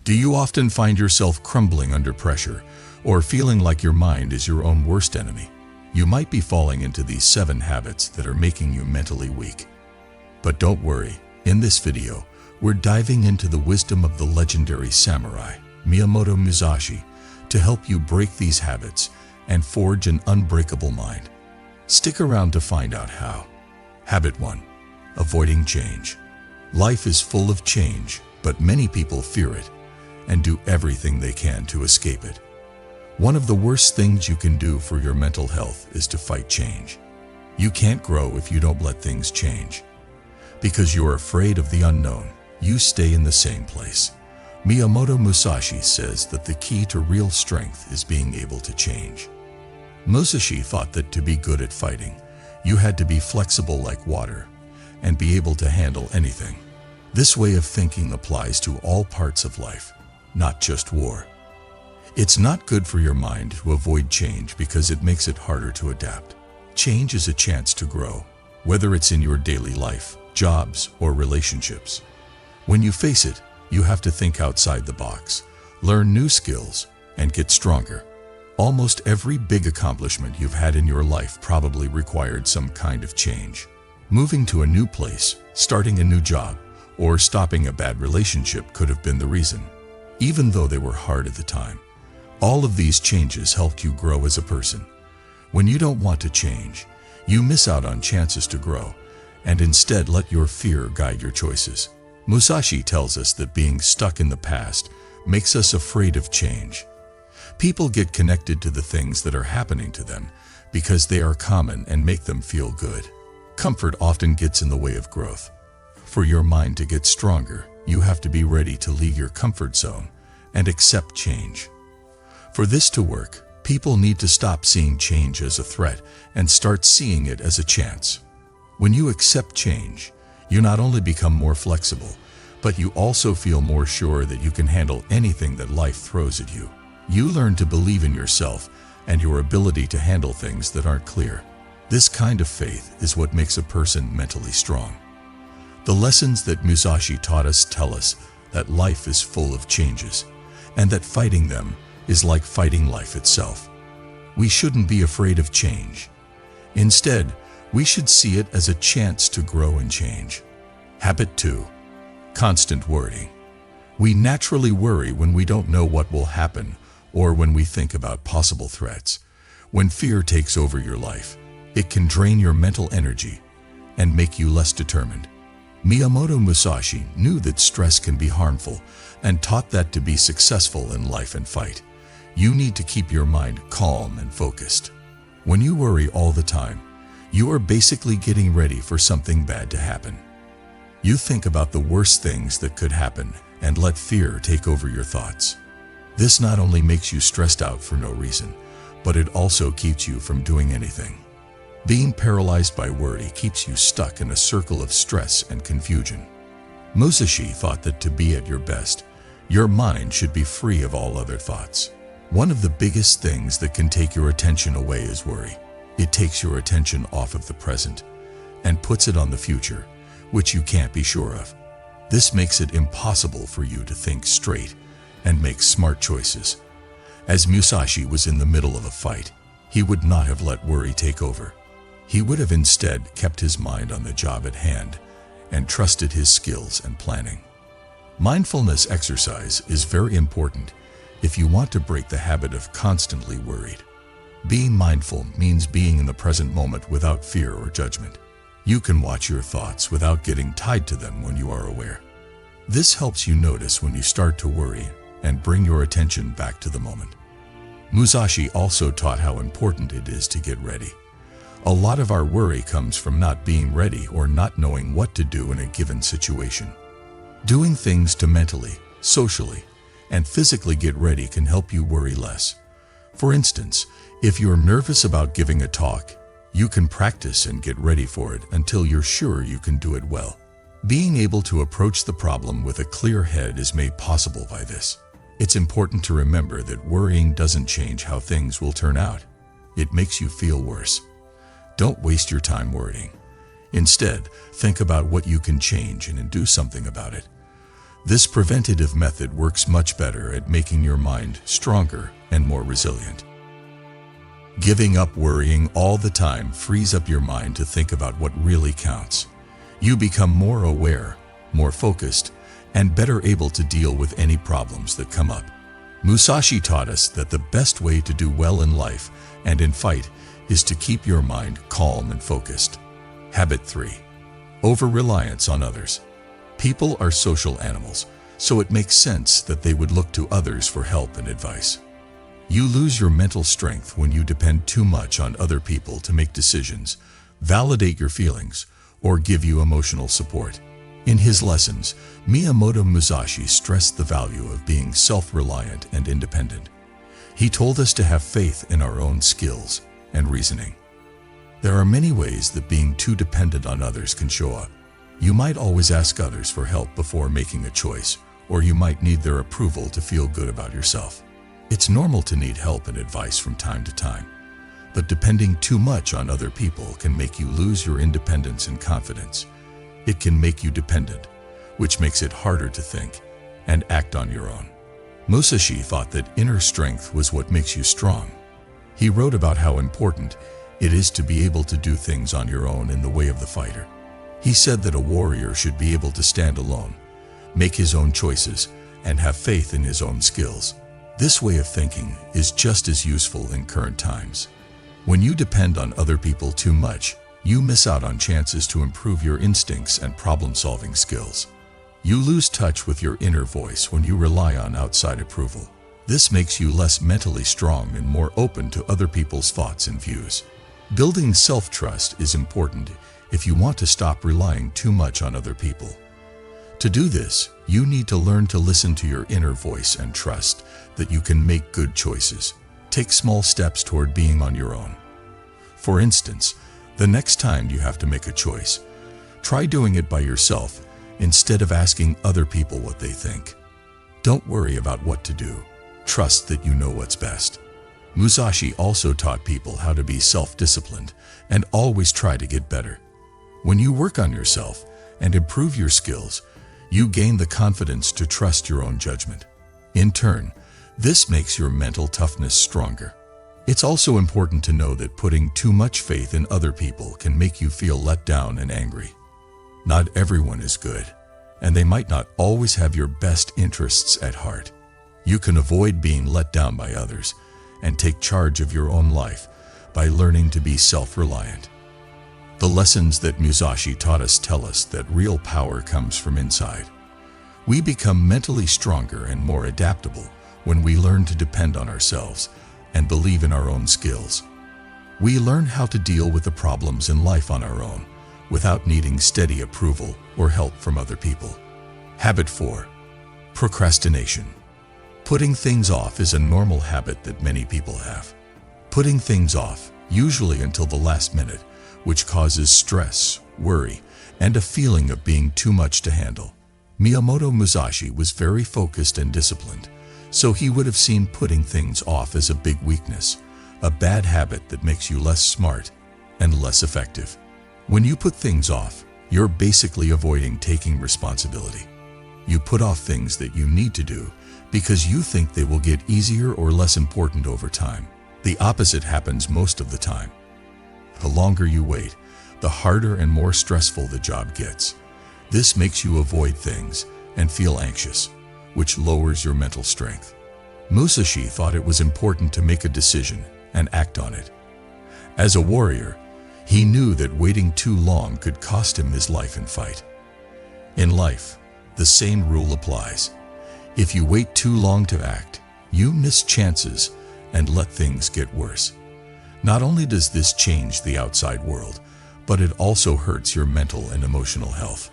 Do you often find yourself crumbling under pressure or feeling like your mind is your own worst enemy? You might be falling into these 7 habits that are making you mentally weak. But don't worry, in this video, we're diving into the wisdom of the legendary samurai, Miyamoto Musashi, to help you break these habits and forge an unbreakable mind. Stick around to find out how. Habit 1. Avoiding change. Life is full of change, but many people fear it and do everything they can to escape it. One of the worst things you can do for your mental health is to fight change. You can't grow if you don't let things change. Because you're afraid of the unknown, you stay in the same place. Miyamoto Musashi says that the key to real strength is being able to change. Musashi thought that to be good at fighting, you had to be flexible like water and be able to handle anything. This way of thinking applies to all parts of life, not just war. It's not good for your mind to avoid change because it makes it harder to adapt. Change is a chance to grow, whether it's in your daily life, jobs, or relationships. When you face it, you have to think outside the box, learn new skills, and get stronger. Almost every big accomplishment you've had in your life probably required some kind of change. Moving to a new place, starting a new job, or stopping a bad relationship could have been the reason. Even though they were hard at the time, all of these changes helped you grow as a person. When you don't want to change, you miss out on chances to grow, and instead let your fear guide your choices. Musashi tells us that being stuck in the past makes us afraid of change. People get connected to the things that are happening to them because they are common and make them feel good. Comfort often gets in the way of growth. For your mind to get stronger, you have to be ready to leave your comfort zone and accept change. For this to work, people need to stop seeing change as a threat and start seeing it as a chance. When you accept change, you not only become more flexible, but you also feel more sure that you can handle anything that life throws at you. You learn to believe in yourself and your ability to handle things that aren't clear. This kind of faith is what makes a person mentally strong. The lessons that Musashi taught us tell us that life is full of changes, and that fighting them is like fighting life itself. We shouldn't be afraid of change. Instead, we should see it as a chance to grow and change. Habit 2. Constant worrying. We naturally worry when we don't know what will happen or when we think about possible threats. When fear takes over your life, it can drain your mental energy and make you less determined. Miyamoto Musashi knew that stress can be harmful and taught that to be successful in life and fight, you need to keep your mind calm and focused. When you worry all the time, you are basically getting ready for something bad to happen. You think about the worst things that could happen and let fear take over your thoughts. This not only makes you stressed out for no reason, but it also keeps you from doing anything. Being paralyzed by worry keeps you stuck in a circle of stress and confusion. Musashi thought that to be at your best, your mind should be free of all other thoughts. One of the biggest things that can take your attention away is worry. It takes your attention off of the present and puts it on the future, which you can't be sure of. This makes it impossible for you to think straight and make smart choices. As Musashi was in the middle of a fight, he would not have let worry take over. He would have instead kept his mind on the job at hand and trusted his skills and planning. Mindfulness exercise is very important if you want to break the habit of constantly worried. Being mindful means being in the present moment without fear or judgment. You can watch your thoughts without getting tied to them when you are aware. This helps you notice when you start to worry and bring your attention back to the moment. Musashi also taught how important it is to get ready. A lot of our worry comes from not being ready or not knowing what to do in a given situation. Doing things to mentally, socially, and physically get ready can help you worry less. For instance, if you're nervous about giving a talk, you can practice and get ready for it until you're sure you can do it well. Being able to approach the problem with a clear head is made possible by this. It's important to remember that worrying doesn't change how things will turn out. It makes you feel worse. Don't waste your time worrying. Instead, think about what you can change and do something about it. This preventative method works much better at making your mind stronger and more resilient. Giving up worrying all the time frees up your mind to think about what really counts. You become more aware, more focused, and better able to deal with any problems that come up. Musashi taught us that the best way to do well in life and in fight is to keep your mind calm and focused. Habit 3. Over-reliance on others. People are social animals, so it makes sense that they would look to others for help and advice. You lose your mental strength when you depend too much on other people to make decisions, validate your feelings, or give you emotional support. In his lessons, Miyamoto Musashi stressed the value of being self-reliant and independent. He told us to have faith in our own skills and reasoning. There are many ways that being too dependent on others can show up. You might always ask others for help before making a choice, or you might need their approval to feel good about yourself. It's normal to need help and advice from time to time, but depending too much on other people can make you lose your independence and confidence. It can make you dependent, which makes it harder to think and act on your own. Musashi thought that inner strength was what makes you strong. He wrote about how important it is to be able to do things on your own in the way of the fighter. He said that a warrior should be able to stand alone, make his own choices, and have faith in his own skills. This way of thinking is just as useful in current times. When you depend on other people too much, you miss out on chances to improve your instincts and problem-solving skills. You lose touch with your inner voice when you rely on outside approval. This makes you less mentally strong and more open to other people's thoughts and views. Building self-trust is important if you want to stop relying too much on other people. To do this, you need to learn to listen to your inner voice and trust that you can make good choices. Take small steps toward being on your own. For instance, the next time you have to make a choice, try doing it by yourself instead of asking other people what they think. Don't worry about what to do. Trust that you know what's best. Musashi also taught people how to be self-disciplined and always try to get better. When you work on yourself and improve your skills, you gain the confidence to trust your own judgment. In turn, this makes your mental toughness stronger. It's also important to know that putting too much faith in other people can make you feel let down and angry. Not everyone is good, and they might not always have your best interests at heart. You can avoid being let down by others and take charge of your own life by learning to be self-reliant. The lessons that Musashi taught us tell us that real power comes from inside. We become mentally stronger and more adaptable when we learn to depend on ourselves and believe in our own skills. We learn how to deal with the problems in life on our own without needing steady approval or help from other people. Habit 4. Procrastination. Putting things off is a normal habit that many people have. Putting things off, usually until the last minute, which causes stress, worry, and a feeling of being too much to handle. Miyamoto Musashi was very focused and disciplined, so he would have seen putting things off as a big weakness, a bad habit that makes you less smart and less effective. When you put things off, you're basically avoiding taking responsibility. You put off things that you need to do because you think they will get easier or less important over time. The opposite happens most of the time. The longer you wait, the harder and more stressful the job gets. This makes you avoid things and feel anxious, which lowers your mental strength. Musashi thought it was important to make a decision and act on it. As a warrior, he knew that waiting too long could cost him his life in fight. In life, the same rule applies. If you wait too long to act, you miss chances and let things get worse. Not only does this change the outside world, but it also hurts your mental and emotional health.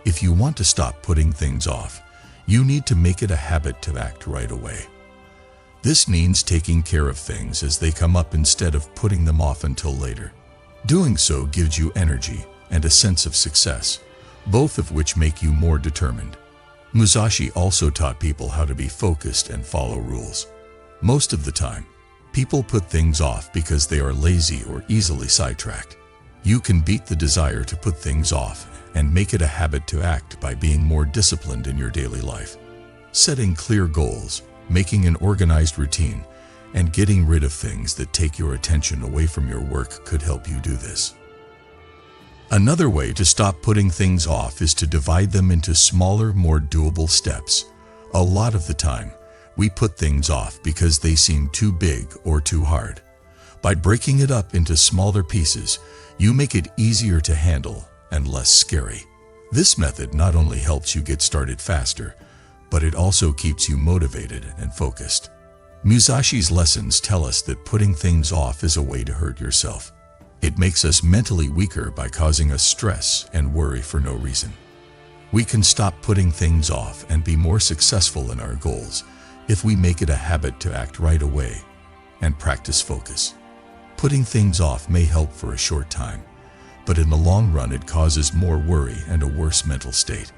If you want to stop putting things off, you need to make it a habit to act right away. This means taking care of things as they come up instead of putting them off until later. Doing so gives you energy and a sense of success, both of which make you more determined. Musashi also taught people how to be focused and follow rules. Most of the time, people put things off because they are lazy or easily sidetracked. You can beat the desire to put things off and make it a habit to act by being more disciplined in your daily life. Setting clear goals, making an organized routine, and getting rid of things that take your attention away from your work could help you do this. Another way to stop putting things off is to divide them into smaller, more doable steps. A lot of the time, we put things off because they seem too big or too hard. By breaking it up into smaller pieces, you make it easier to handle and less scary. This method not only helps you get started faster, but it also keeps you motivated and focused. Musashi's lessons tell us that putting things off is a way to hurt yourself. It makes us mentally weaker by causing us stress and worry for no reason. We can stop putting things off and be more successful in our goals if we make it a habit to act right away and practice focus. Putting things off may help for a short time, but in the long run it causes more worry and a worse mental state.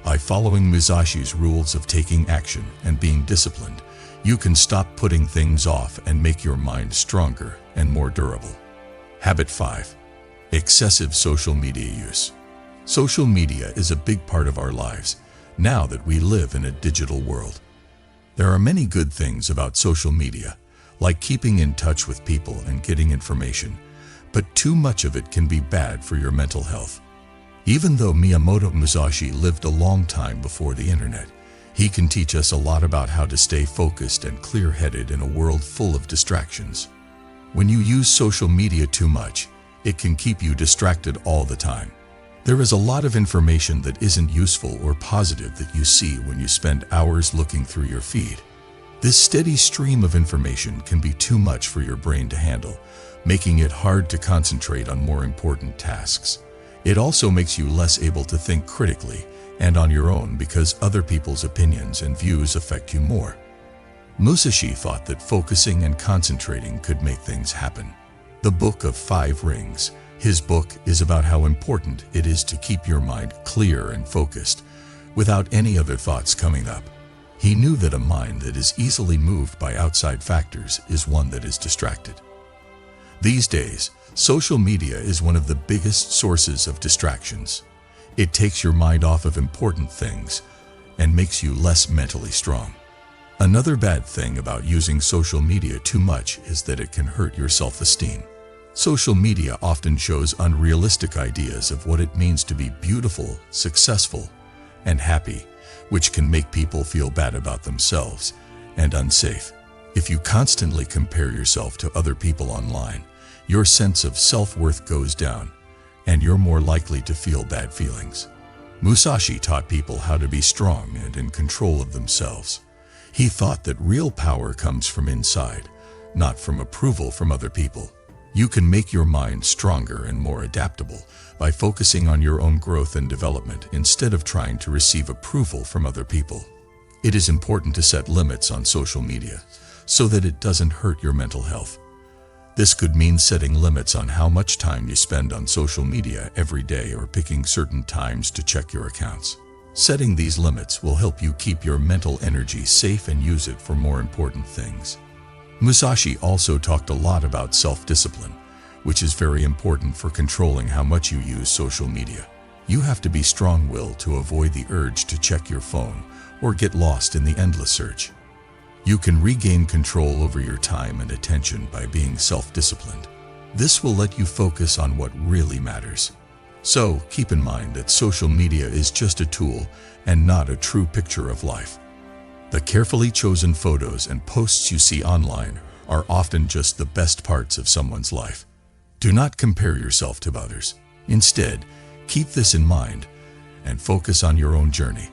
By following Musashi's rules of taking action and being disciplined, you can stop putting things off and make your mind stronger and more durable. Habit 5. Excessive social media use. Social media is a big part of our lives now that we live in a digital world. There are many good things about social media, like keeping in touch with people and getting information, but too much of it can be bad for your mental health. Even though Miyamoto Musashi lived a long time before the internet, he can teach us a lot about how to stay focused and clear-headed in a world full of distractions. When you use social media too much, it can keep you distracted all the time. There is a lot of information that isn't useful or positive that you see when you spend hours looking through your feed. This steady stream of information can be too much for your brain to handle, making it hard to concentrate on more important tasks. It also makes you less able to think critically and on your own because other people's opinions and views affect you more. Musashi thought that focusing and concentrating could make things happen. The Book of 5 Rings, his book, is about how important it is to keep your mind clear and focused without any other thoughts coming up. He knew that a mind that is easily moved by outside factors is one that is distracted. These days, social media is one of the biggest sources of distractions. It takes your mind off of important things and makes you less mentally strong. Another bad thing about using social media too much is that it can hurt your self-esteem. Social media often shows unrealistic ideas of what it means to be beautiful, successful, and happy, which can make people feel bad about themselves and unsafe. If you constantly compare yourself to other people online, your sense of self-worth goes down, and you're more likely to feel bad feelings. Musashi taught people how to be strong and in control of themselves. He thought that real power comes from inside, not from approval from other people. You can make your mind stronger and more adaptable by focusing on your own growth and development instead of trying to receive approval from other people. It is important to set limits on social media so that it doesn't hurt your mental health. This could mean setting limits on how much time you spend on social media every day or picking certain times to check your accounts. Setting these limits will help you keep your mental energy safe and use it for more important things. Musashi also talked a lot about self-discipline, which is very important for controlling how much you use social media. You have to be strong-willed to avoid the urge to check your phone or get lost in the endless search. You can regain control over your time and attention by being self-disciplined. This will let you focus on what really matters. So, keep in mind that social media is just a tool and not a true picture of life. The carefully chosen photos and posts you see online are often just the best parts of someone's life. Do not compare yourself to others. Instead, keep this in mind and focus on your own journey.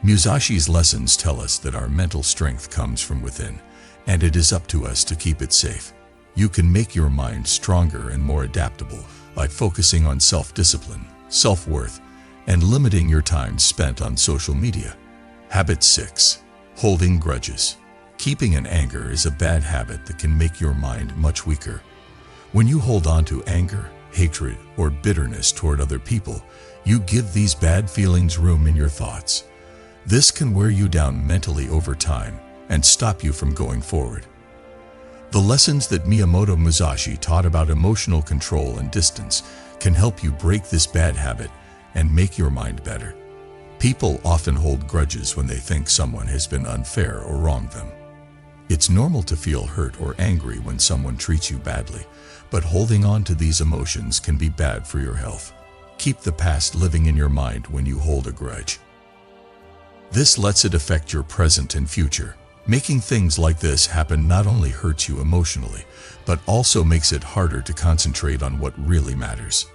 Musashi's lessons tell us that our mental strength comes from within, and it is up to us to keep it safe. You can make your mind stronger and more adaptable by focusing on self-discipline, self-worth, and limiting your time spent on social media. Habit 6. Holding grudges. Keeping an anger is a bad habit that can make your mind much weaker. When you hold on to anger, hatred, or bitterness toward other people, you give these bad feelings room in your thoughts. This can wear you down mentally over time and stop you from going forward. The lessons that Miyamoto Musashi taught about emotional control and distance can help you break this bad habit and make your mind better. People often hold grudges when they think someone has been unfair or wronged them. It's normal to feel hurt or angry when someone treats you badly, but holding on to these emotions can be bad for your health. Keep the past living in your mind when you hold a grudge. This lets it affect your present and future. Making things like this happen not only hurts you emotionally, but also makes it harder to concentrate on what really matters.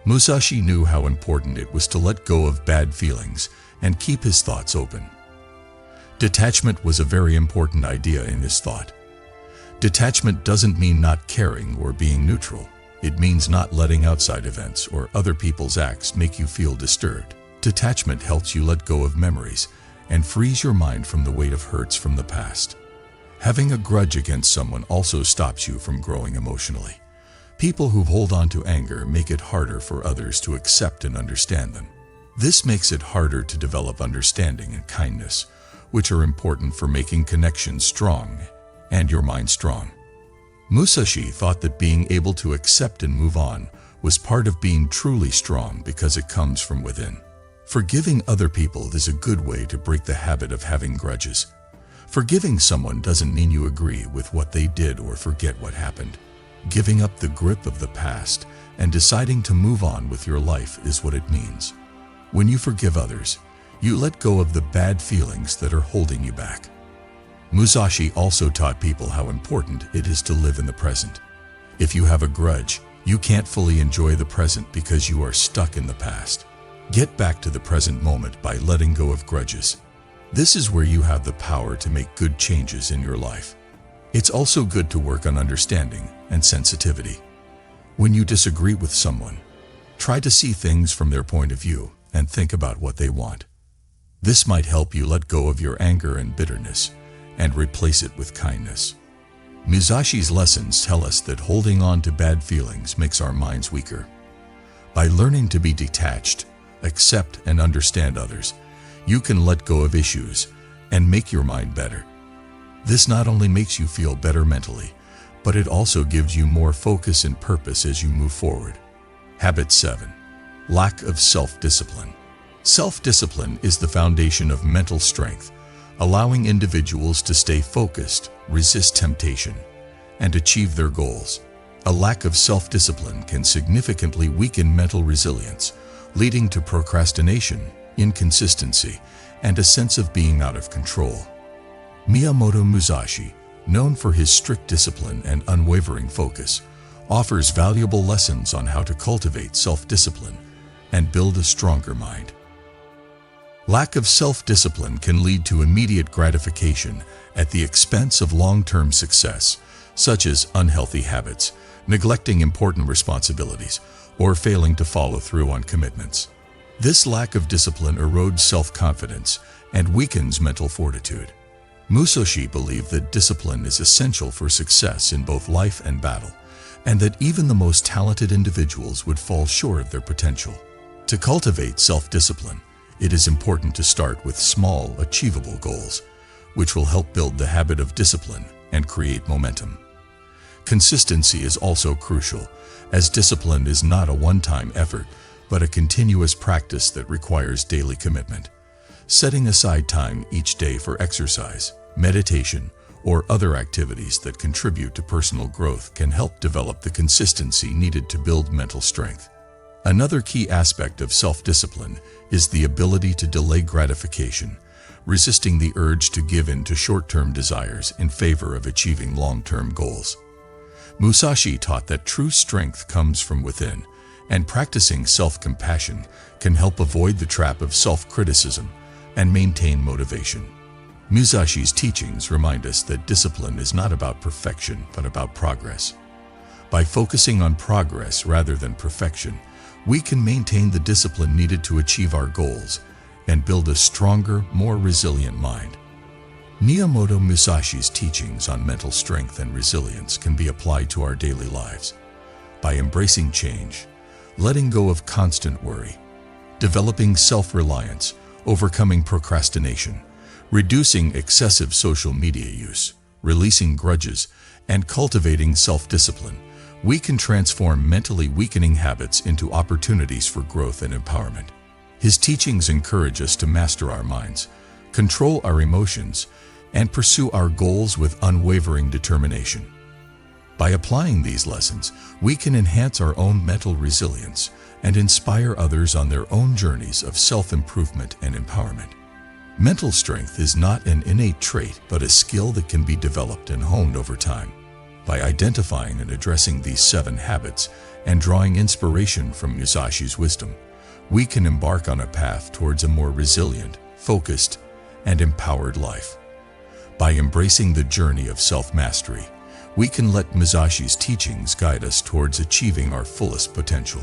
Musashi knew how important it was to let go of bad feelings and keep his thoughts open. Detachment was a very important idea in his thought. Detachment doesn't mean not caring or being neutral. It means not letting outside events or other people's acts make you feel disturbed. Detachment helps you let go of memories and frees your mind from the weight of hurts from the past. Having a grudge against someone also stops you from growing emotionally. People who hold on to anger make it harder for others to accept and understand them. This makes it harder to develop understanding and kindness, which are important for making connections strong and your mind strong. Musashi thought that being able to accept and move on was part of being truly strong because it comes from within. Forgiving other people is a good way to break the habit of having grudges. Forgiving someone doesn't mean you agree with what they did or forget what happened. Giving up the grip of the past and deciding to move on with your life is what it means. When you forgive others, you let go of the bad feelings that are holding you back. Musashi also taught people how important it is to live in the present. If you have a grudge, you can't fully enjoy the present because you are stuck in the past. Get back to the present moment by letting go of grudges. This is where you have the power to make good changes in your life. It's also good to work on understanding and sensitivity. When you disagree with someone, try to see things from their point of view and think about what they want. This might help you let go of your anger and bitterness and replace it with kindness. Musashi's lessons tell us that holding on to bad feelings makes our minds weaker. By learning to be detached, accept and understand others, you can let go of issues and make your mind better. This not only makes you feel better mentally, but it also gives you more focus and purpose as you move forward. Habit 7. Lack of self-discipline. Self-discipline is the foundation of mental strength, allowing individuals to stay focused, resist temptation, and achieve their goals. A lack of self-discipline can significantly weaken mental resilience, leading to procrastination, inconsistency, and a sense of being out of control. Miyamoto Musashi, known for his strict discipline and unwavering focus, offers valuable lessons on how to cultivate self-discipline and build a stronger mind. Lack of self-discipline can lead to immediate gratification at the expense of long-term success, such as unhealthy habits, neglecting important responsibilities, or failing to follow through on commitments. This lack of discipline erodes self-confidence and weakens mental fortitude. Musashi believed that discipline is essential for success in both life and battle, and that even the most talented individuals would fall short of their potential. To cultivate self-discipline, it is important to start with small, achievable goals, which will help build the habit of discipline and create momentum. Consistency is also crucial, as discipline is not a one-time effort, but a continuous practice that requires daily commitment. Setting aside time each day for exercise, meditation, or other activities that contribute to personal growth can help develop the consistency needed to build mental strength. Another key aspect of self-discipline is the ability to delay gratification, resisting the urge to give in to short-term desires in favor of achieving long-term goals. Musashi taught that true strength comes from within, and practicing self-compassion can help avoid the trap of self-criticism and maintain motivation. Musashi's teachings remind us that discipline is not about perfection, but about progress. By focusing on progress rather than perfection, we can maintain the discipline needed to achieve our goals and build a stronger, more resilient mind. Miyamoto Musashi's teachings on mental strength and resilience can be applied to our daily lives. By embracing change, letting go of constant worry, developing self-reliance, overcoming procrastination, reducing excessive social media use, releasing grudges, and cultivating self-discipline, we can transform mentally weakening habits into opportunities for growth and empowerment. His teachings encourage us to master our minds, control our emotions, and pursue our goals with unwavering determination. By applying these lessons, we can enhance our own mental resilience and inspire others on their own journeys of self-improvement and empowerment. Mental strength is not an innate trait, but a skill that can be developed and honed over time. By identifying and addressing these 7 habits and drawing inspiration from Musashi's wisdom, we can embark on a path towards a more resilient, focused, and empowered life. By embracing the journey of self-mastery, we can let Musashi's teachings guide us towards achieving our fullest potential.